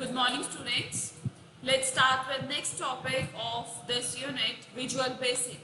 Good morning, students. Let's start with next topic of this unit, Visual Basic.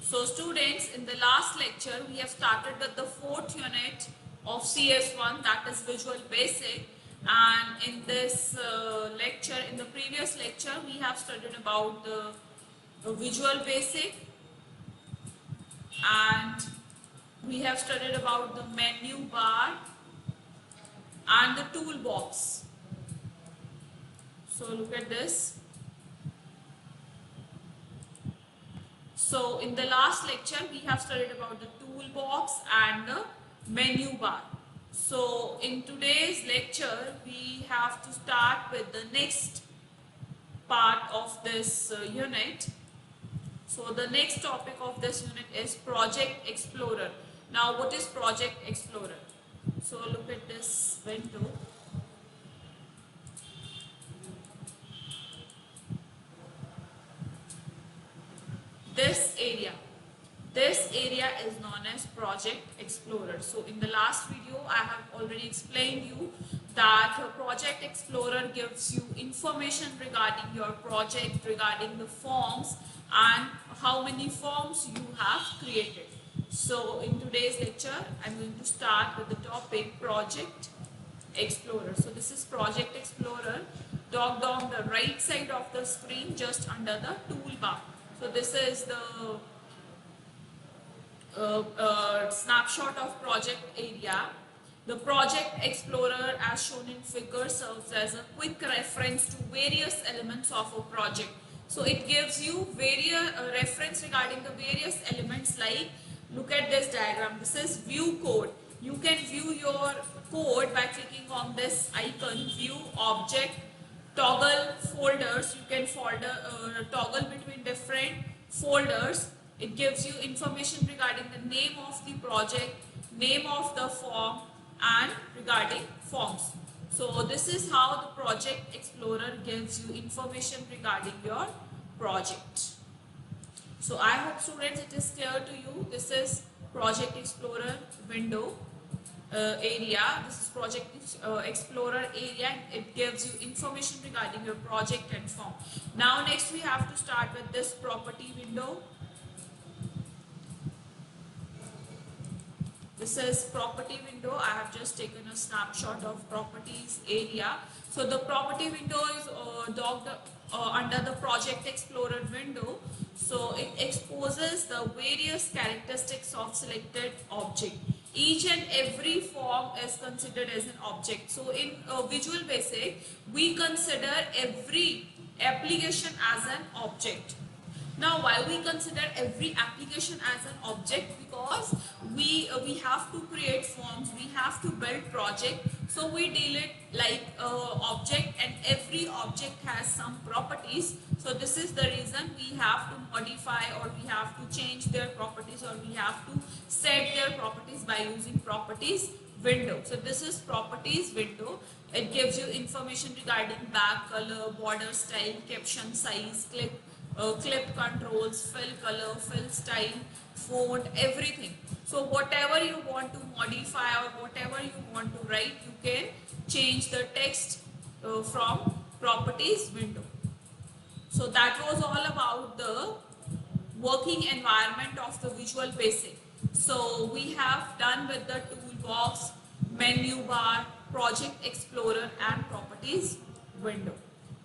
So students, in the last lecture we have started with the fourth unit of CS1, that is Visual Basic, and in this lecture, in the previous lecture we have studied about the Visual Basic, and we have studied about the menu bar and the toolbox. So look at this. So in the last lecture we have studied about the toolbox and the menu bar. So in today's lecture we have to start with the next part of this unit. So the next topic of this unit is Project Explorer. Now what is Project Explorer? So look at this window. This area is known as Project Explorer. So in the last video I have already explained you that Project Explorer gives you information regarding your project, regarding the forms and how many forms you have created. So in today's lecture I'm going to start with the topic Project Explorer. So this is Project Explorer, docked on the right side of the screen just under the toolbar. So this is the snapshot of project area. The Project Explorer, as shown in figure, serves as a quick reference to various elements of a project. So it gives you various reference regarding the various elements, like look at this diagram. This is view code. You can view your code by clicking on this icon, view object, toggle folders. You can toggle between different folders. It gives you information regarding the name of the project, name of the form and regarding forms. So this is how the Project Explorer gives you information regarding your project. So I hope students it is clear to you. This is Project Explorer window area. This is Project Explorer area. It gives you information regarding your project and form. Now next we have to start with this property window. This is property window. I have just taken a snapshot of properties area. So the property window is docked under the Project Explorer window. So it exposes the various characteristics of selected object. Each and every form is considered as an object. So in Visual Basic, we consider every application as an object. Now why we consider every application as an object? Because we have to create forms, we have to build project, so we deal it like object, and every object has some properties. So this is the reason we have to modify, or we have to change their properties, or we have to set their properties by using properties window. So this is properties window. It gives you information regarding back color, border style, caption size, clip controls, fill color, fill style, font, everything. So whatever you want to modify or whatever you want to write, you can change the text from properties window. So that was all about the working environment of the Visual Basic. So we have done with the toolbox, menu bar, Project Explorer and properties window.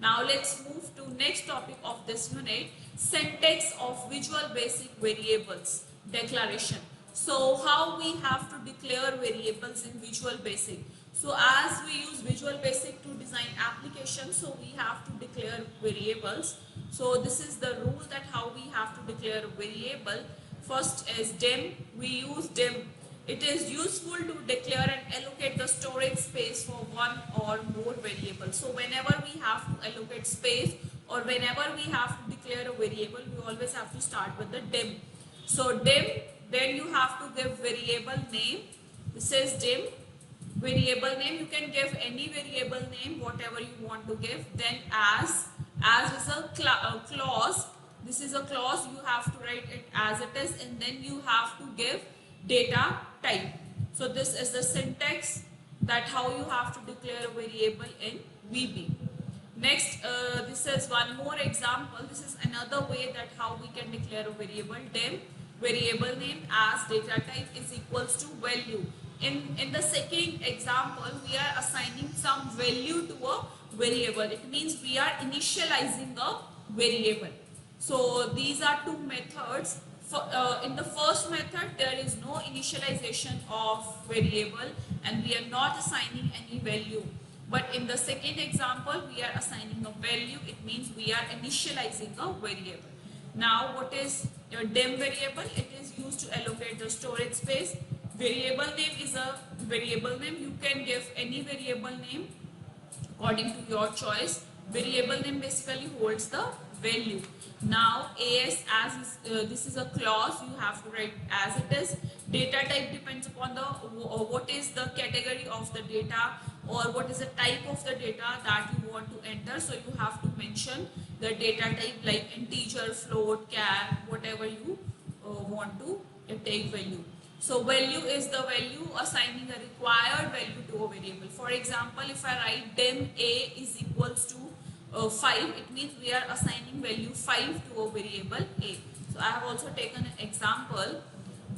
Now let's move to next topic of this unit, syntax of Visual Basic variables, declaration. So how we have to declare variables in Visual Basic. So as we use Visual Basic to design applications, so we have to declare variables. So this is the rule that how we have to declare a variable. First is dim. We use dim. It is useful to declare and allocate the storage space for one or more variables. So whenever we have to allocate space or whenever we have to declare a variable, we always have to start with the dim. So dim, then you have to give variable name. This is dim. Variable name, you can give any variable name, whatever you want to give. Then as is a clause. This is a clause, you have to write it as it is, and then you have to give data type. So this is the syntax that how you have to declare a variable in VB. Next, this is one more example. This is another way that how we can declare a variable. Dem variable name as data type is equals to value. In the second example, we are assigning some value to a variable. It means we are initializing a variable. So these are two methods. In the first method, there is no initialization of variable and we are not assigning any value. But in the second example, we are assigning a value. It means we are initializing a variable. Now, what is your dem variable? It is used to allocate the storage space. Variable name is a variable name. You can give any variable name according to your choice. Variable name basically holds the value. Now as is, this is a clause, you have to write as it is. Data type depends upon the what is the category of the data or what is the type of the data that you want to enter. So you have to mention the data type like integer, float, char, whatever you want to take value. So value is the value assigning a required value to a variable. For example, if I write dem a is equals to 5, it means we are assigning value 5 to a variable a. So I have also taken an example,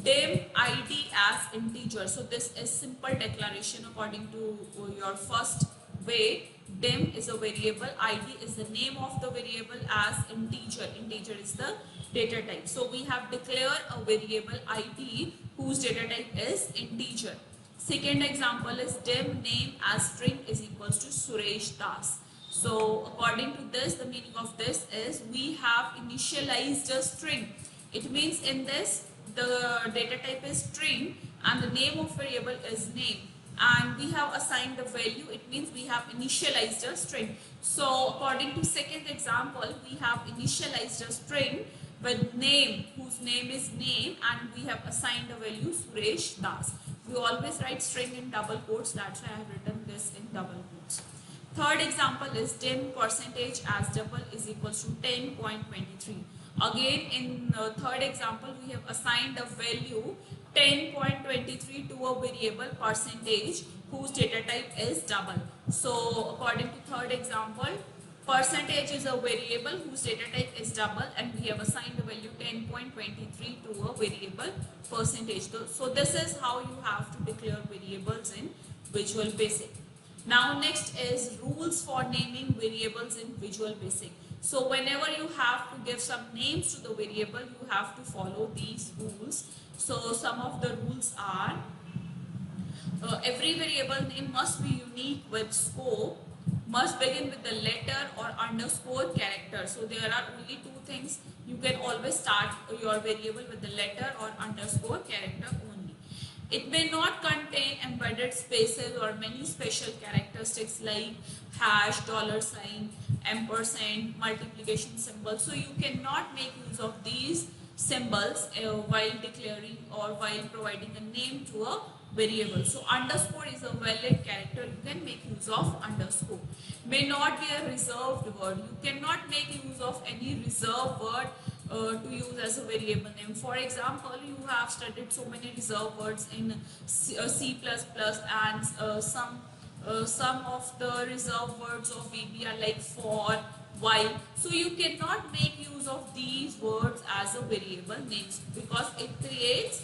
dem id as integer. So this is simple declaration according to your first way. Dem is a variable, id is the name of the variable as integer. Integer is the data type. So we have declared a variable id whose data type is integer. Second example is dem name as string is equals to Suresh Das. So according to this, the meaning of this is we have initialized a string. It means in this the data type is string and the name of variable is name, and we have assigned the value. It means we have initialized a string. So according to second example, we have initialized a string with name whose name is name and we have assigned a value Suresh Das. We always write string in double quotes, that's why I have written this in double quotes. Third example is dem percentage as double is equals to 10.23. Again in third example we have assigned a value 10.23 to a variable percentage whose data type is double. So according to third example, percentage is a variable whose data type is double and we have assigned the value 10.23 to a variable percentage. So this is how you have to declare variables in Visual Basic. Now next is rules for naming variables in Visual Basic. So whenever you have to give some names to the variable, you have to follow these rules. So some of the rules are every variable name must be unique with scope, must begin with the letter or underscore character. So there are only two things. You can always start your variable with the letter or underscore character only. It may not contain embedded spaces or many special characteristics like hash, dollar sign, ampersand, multiplication symbol. So you cannot make use of these symbols while declaring or while providing a name to a variable. So underscore is a valid character. You can make use of underscore. May not be a reserved word. You cannot make use of any reserved word to use as a variable name. For example, you have studied so many reserved words in C++ and some of the reserved words of VB are like for, while. So you cannot make use of these words as a variable names because it creates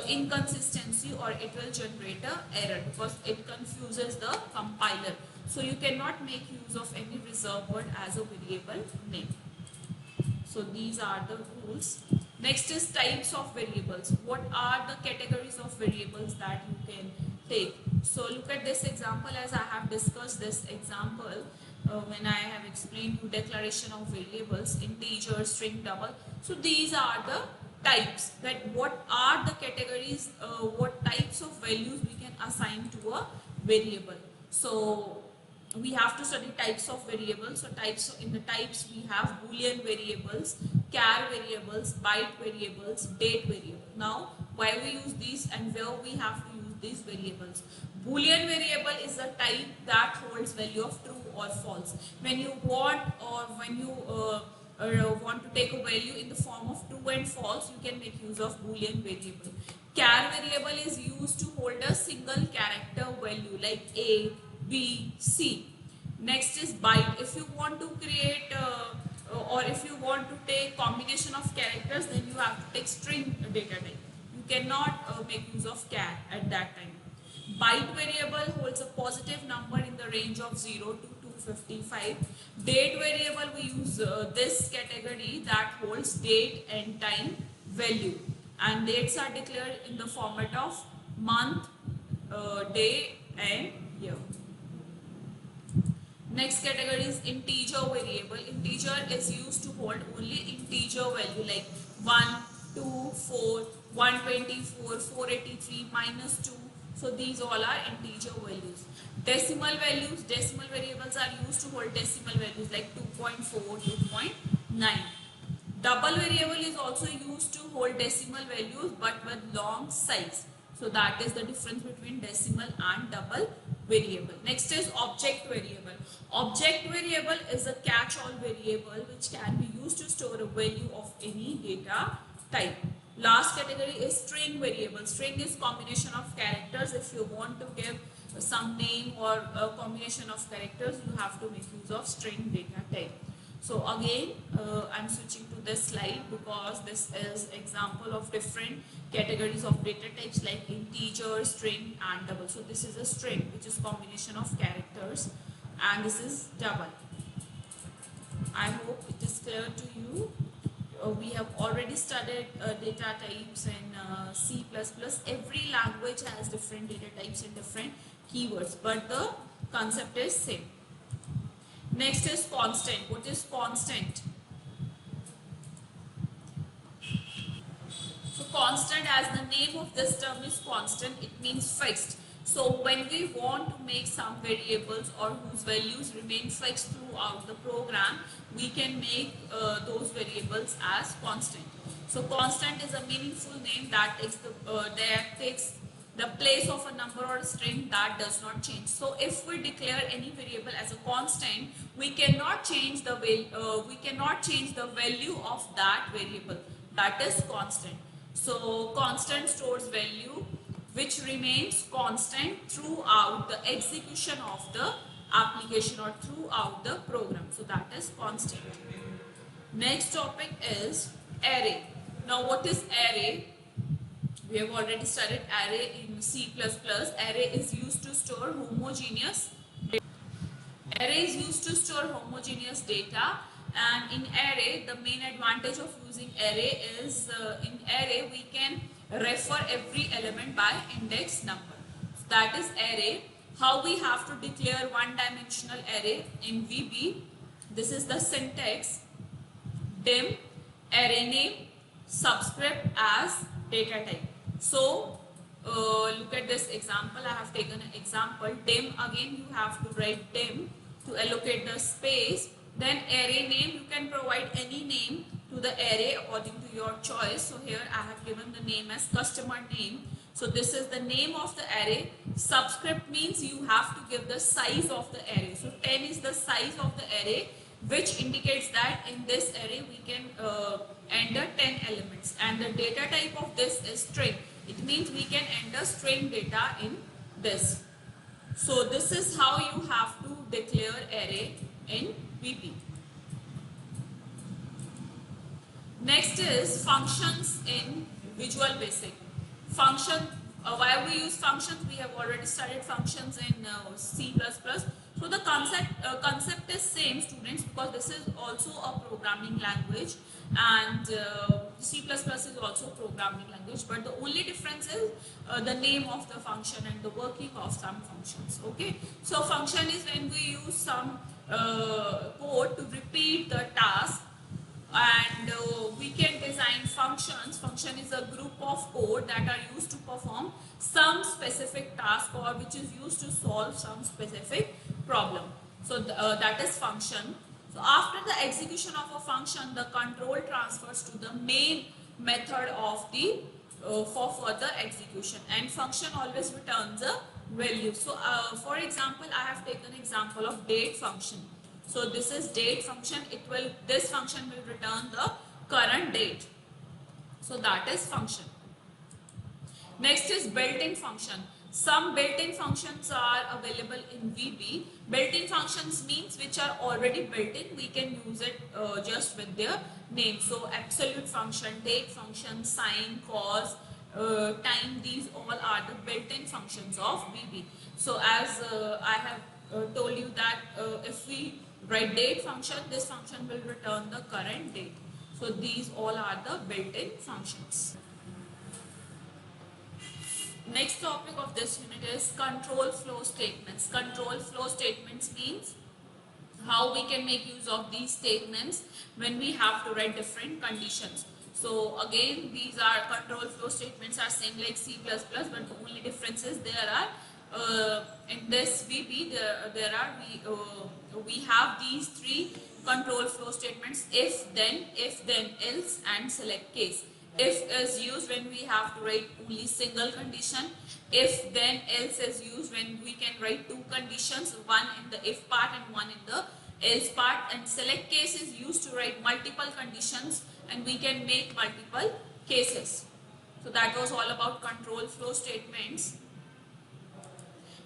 inconsistency or it will generate an error because it confuses the compiler. So you cannot make use of any reserved word as a variable name. So these are the rules. Next is types of variables. What are the categories of variables that you can take? So look at this example as I have discussed this example when I have explained you declaration of variables, integer, string, double. So these are the types, that what are the categories, what types of values we can assign to a variable. So we have to study types of variables. So in the types we have boolean variables, char variables, byte variables, date variable. Now why we use these and where we have to use these variables? Boolean variable is a type that holds value of true or false. When you want or when you want to take a value in the form of true and false, you can make use of boolean variable. Char variable is used to hold a single character value like A, B, C. Next is byte. If you want to create or if you want to take combination of characters, then you have to take string data type. You cannot make use of char at that time. Byte variable holds a positive number in the range of 0 to 255. Date variable, we use this category that holds date and time value, and dates are declared in the format of month, day and year. Next category is integer variable. Integer is used to hold only integer value like 1, 2, 4, 124, 483, -2. So these all are integer values. Decimal values, decimal variables are used to hold decimal values like 2.4, 2.9. Double variable is also used to hold decimal values but with long size. So that is the difference between decimal and double variable. Next is object variable. Object variable is a catch-all variable which can be used to store a value of any data type. Last category is string variable. String is combination of characters. If you want to give some name or a combination of characters, you have to make use of string data type. So again, I'm switching to this slide because this is example of different categories of data types like integer, string and double. So this is a string which is combination of characters, and this is double. I hope it is clear to you. We have already studied data types in C++. Every language has different data types and different keywords, but the concept is same. Next is constant. What is constant? So constant, as the name of this term is constant, it means fixed. So when we want to make some variables or whose values remain fixed throughout the program, we can make those variables as constant. So constant is a meaningful name that takes the place of a number or a string that does not change. So if we declare any variable as a constant, we cannot change the value of that variable. That is constant. So constant stores value which remains constant throughout the execution of the application or throughout the program. So that is constant. Next topic is array. Now what is array? We have already studied array in C++. Array is used to store homogeneous data. Array is used to store homogeneous data, and in array the main advantage of using array is in array we can refer every element by index number. So that is array. How we have to declare one-dimensional array in VB? This is the syntax: dim, array name, subscript as data type. So look at this example. I have taken an example. Dim, again you have to write dim to allocate the space. Then array name, you can provide any name to the array according to your choice. So here I have given the name as customer name. So this is the name of the array. Subscript means you have to give the size of the array. So 10 is the size of the array, which indicates that in this array we can enter 10 elements, and the data type of this is string. It means we can enter string data in this. So this is how you have to declare array in VB. Next is functions in Visual Basic. Why we use functions? We have already studied functions in C++. So the concept is same, students, because this is also a programming language, and C++ is also a programming language, but the only difference is the name of the function and the working of some functions. Okay, so function is when we use some code to repeat the task, and we can design functions. Function is a group of code that are used to perform some specific task or which is used to solve some specific problem. So that is function. So after the execution of a function, the control transfers to the main method of the for further execution, and function always returns a value. So for example, I have taken example of date function. So this is date function. This function will return the current date. So that is function. Next is built-in function. Some built-in functions are available in VB. Built-in functions means which are already built in. We can use it just with their name. So absolute function, date function, sine, cos, time, these all are the built-in functions of VB. So as I have told you that if we write date function, this function will return the current date. So these all are the built-in functions. Next topic of this unit is control flow statements. Control flow statements means how we can make use of these statements when we have to write different conditions. So again, these are control flow statements are same like C++, but the only difference is there are in this VB we have these three control flow statements: if then, else, and select case. If is used when we have to write only single condition. If then, else is used when we can write two conditions, one in the if part and one in the else part. And select case is used to write multiple conditions and we can make multiple cases. So that was all about control flow statements.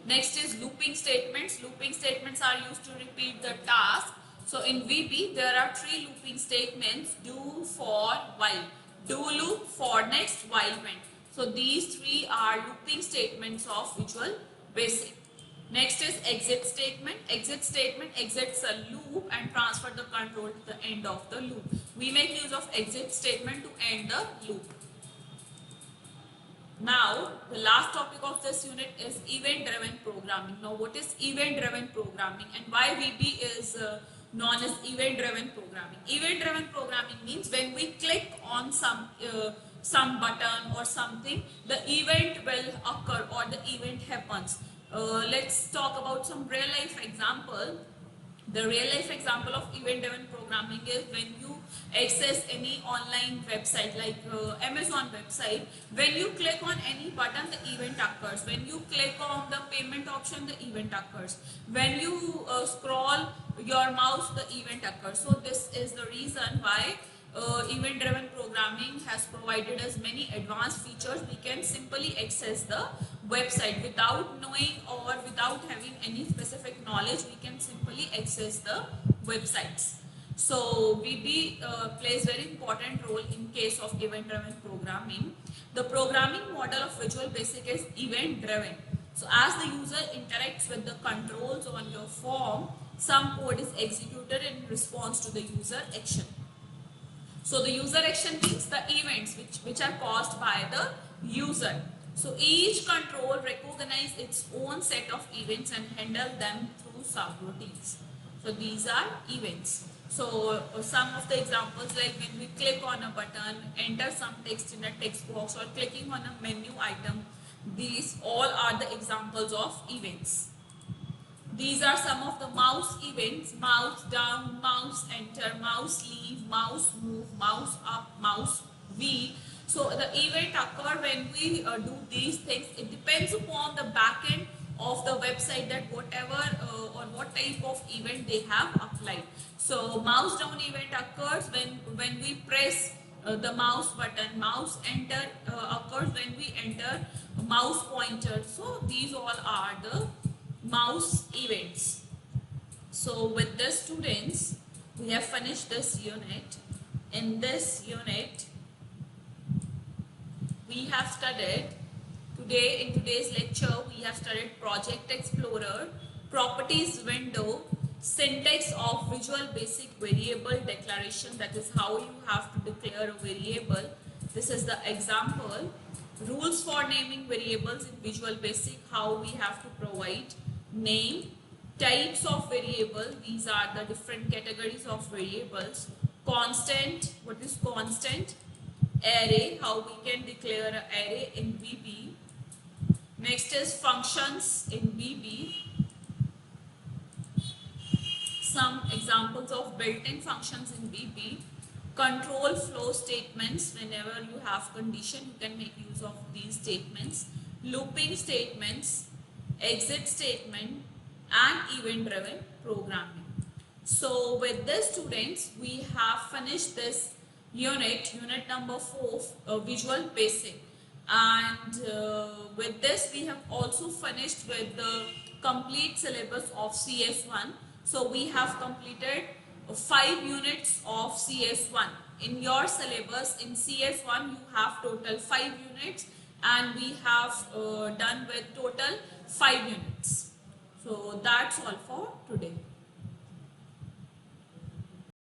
Next is looping statements. Looping statements are used to repeat the task. So in VB there are three looping statements: do, for, while. Do loop, for next, while when. So these three are looping statements of Visual Basic. Next is exit statement. Exit statement exits a loop and transfer the control to the end of the loop. We make use of exit statement to end the loop. Now, the last topic of this unit is event-driven programming. Now, what is event-driven programming and why VB is known as event-driven programming? Event-driven programming means when we click on some button or something, the event will occur or the event happens. Let's talk about some real-life example. The real-life example of event-driven programming is when you access any online website like Amazon website. When you click on any button, the event occurs. When you click on the payment option, the event occurs. When you scroll your mouse, the event occurs. So this is the reason why event-driven programming has provided us many advanced features. We can simply access the website without knowing or without having any specific knowledge. We can simply access the websites. So VB plays very important role in case of event-driven programming. The programming model of Visual Basic is event-driven. So as the user interacts with the controls on your form, some code is executed in response to the user action. So the user action means the events which are caused by the user. So each control recognizes its own set of events and handle them through subroutines. So these are events. So some of the examples, like when we click on a button, enter some text in a text box, or clicking on a menu item, these all are the examples of events. These are some of the mouse events: mouse down, mouse enter, mouse leave, mouse move, mouse up, mouse V. So the event occur when we do these things. It depends upon the backend of the website that whatever or what type of event they have applied. So mouse down event occurs when we press the mouse button. Mouse enter occurs when we enter a mouse pointer. So these all are the mouse events. So with this, students, we have finished this unit. In this unit we have studied in today's lecture we have studied Project Explorer, properties window, syntax of Visual Basic variable declaration, that is how you have to declare a variable. This is the example. Rules for naming variables in Visual Basic, how we have to provide name. Types of variable, these are the different categories of variables. Constant, what is constant? Array, how we can declare an array in VB. Next is functions in VB. Some examples of built-in functions in VB. Control flow statements, whenever you have condition you can make use of these statements. Looping statements, exit statement, and event-driven programming. So with this, students, we have finished this unit number 4, Visual Basic. And with this we have also finished with the complete syllabus of CS1. So we have completed 5 units of CS1. In your syllabus in CS1 you have total 5 units, and we have done with total 5 units. So that's all for today.